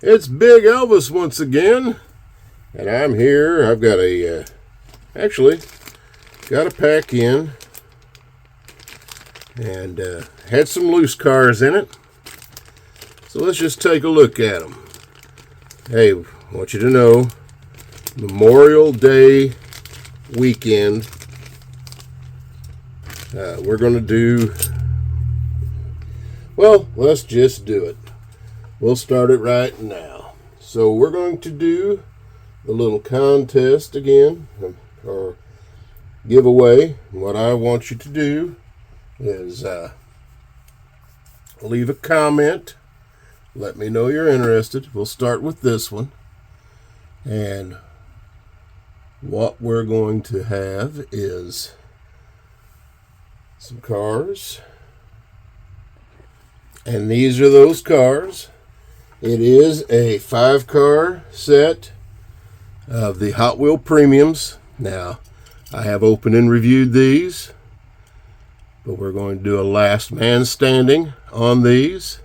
It's Big Elvis once again, and I'm here. I've got actually got a pack in, and had some loose cars in it. So let's just take a look at them. Hey, I want you to know, Memorial Day weekend, we're going to do, well, let's just do it. We'll start it right now. So we're going to do the little contest again, or giveaway. What I want you to do is leave a comment. Let me know you're interested. We'll start with this one. And what we're going to have is some cars. And these are those cars. It is a 5-car set of the Hot Wheel Premiums. Now, I have opened and reviewed these, but we're going to do a last man standing on these.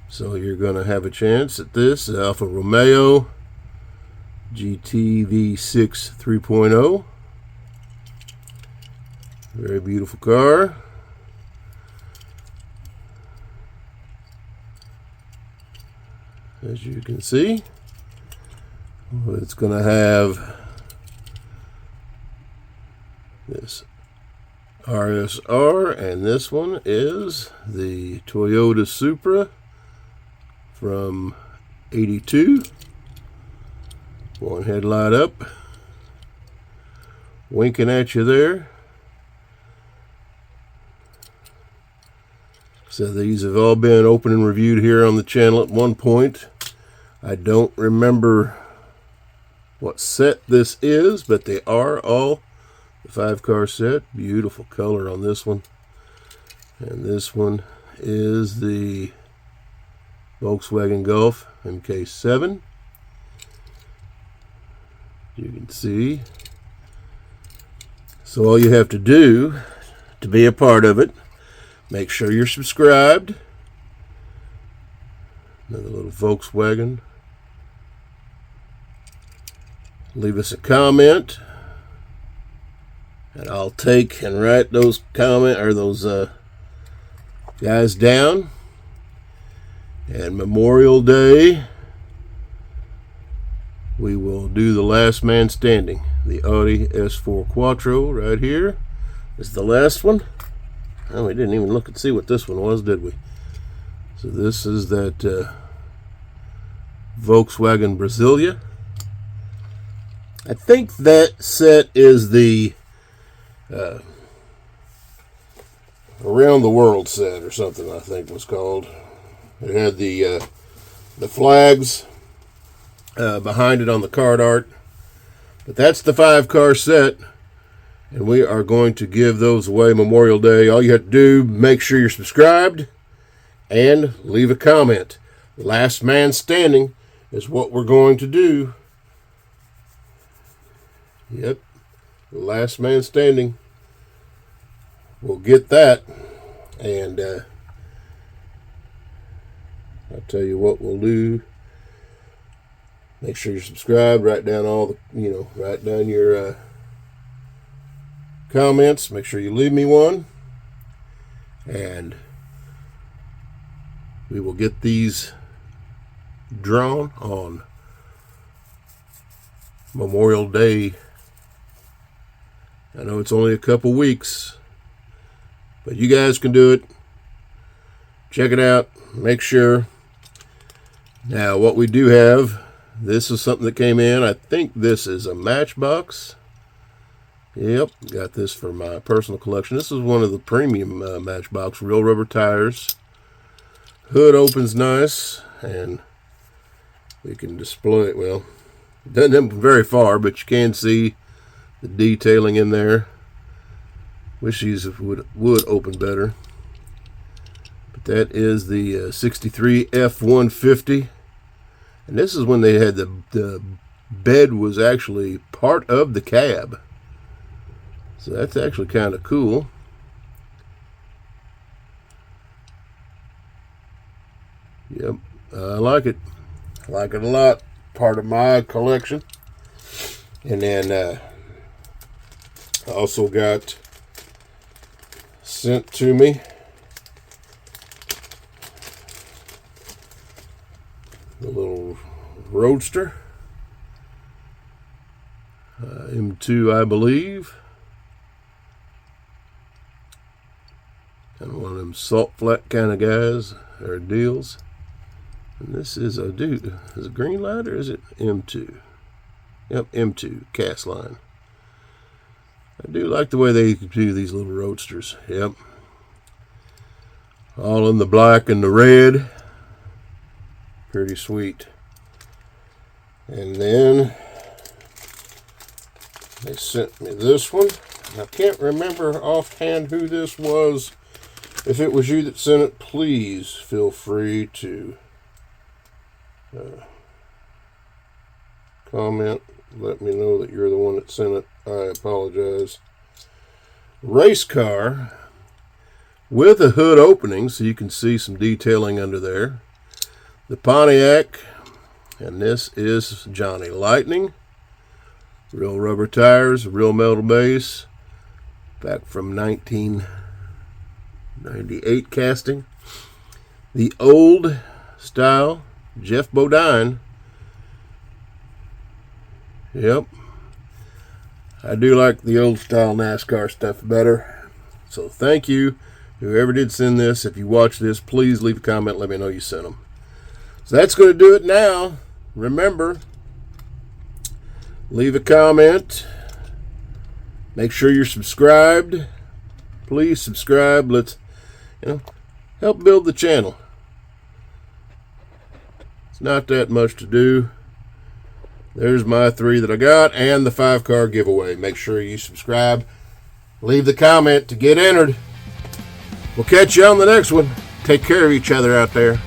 So you're going to have a chance at this Alfa Romeo GT V6 3.0. Very beautiful car. As you can see, it's going to have this RSR, and this one is the Toyota Supra from 82. One headlight up, winking at you there. So these have all been opened and reviewed here on the channel at one point. I don't remember what set this is, but they are all the 5-car set. Beautiful color on this one. And this one is the Volkswagen Golf MK7. You can see. So all you have to do to be a part of it, make sure you're subscribed. Another little Volkswagen. Leave us a comment, and I'll take and write those guys down. And Memorial Day, we will do the last man standing. The Audi S4 Quattro right here is the last one. Oh, we didn't even look and see what this one was, did we? So this is that Volkswagen Brasilia. I think that set is the Around the World set or something, I think it was called. It had the flags behind it on the card art. But that's the 5-car set. And we are going to give those away Memorial Day. All you have to do, make sure you're subscribed and leave a comment. Last man standing is what we're going to do. Yep. Last man standing. We'll get that. And I'll tell you what we'll do. Make sure you're subscribed. Write down all the, write down your comments. Make sure you leave me one, and we will get these drawn on Memorial Day. I know it's only a couple weeks, but you guys can do it. Check it out. Make sure. Now, what we do have, this is something that came in. I think this is a Matchbox. Yep, got this for my personal collection. This is one of the premium Matchbox, real rubber tires. Hood opens nice, and we can display it. Well, it doesn't open very far, but you can see the detailing in there. Wish these would open better. But that is the 63 F-150. And this is when they had the bed was actually part of the cab. So that's actually kind of cool. Yep, I like it. Like it a lot. Part of my collection. And then I also got sent to me the little Roadster. M2, I believe. Kind of one of them salt flat kind of guys or deals. And this is a dude. Is it green light or is it M2? Yep, M2 cast line. I do like the way they do these little Roadsters. Yep. All in the black and the red. Pretty sweet. And then they sent me this one. I can't remember offhand who this was. If it was you that sent it, please feel free to comment. Let me know that you're the one that sent it. I apologize. Race car with a hood opening so you can see some detailing under there. The Pontiac, and this is Johnny Lightning. Real rubber tires, real metal base, back from 1998 casting. The old style Jeff Bodine. Yep. I do like the old style NASCAR stuff better. So thank you. Whoever did send this, if you watch this, please leave a comment. Let me know you sent them. So that's going to do it now. Remember, leave a comment. Make sure you're subscribed. Please subscribe. Let's, help build the channel. It's not that much to do. There's my 3 that I got and the 5-car giveaway. Make sure you subscribe. Leave the comment to get entered. We'll catch you on the next one. Take care of each other out there.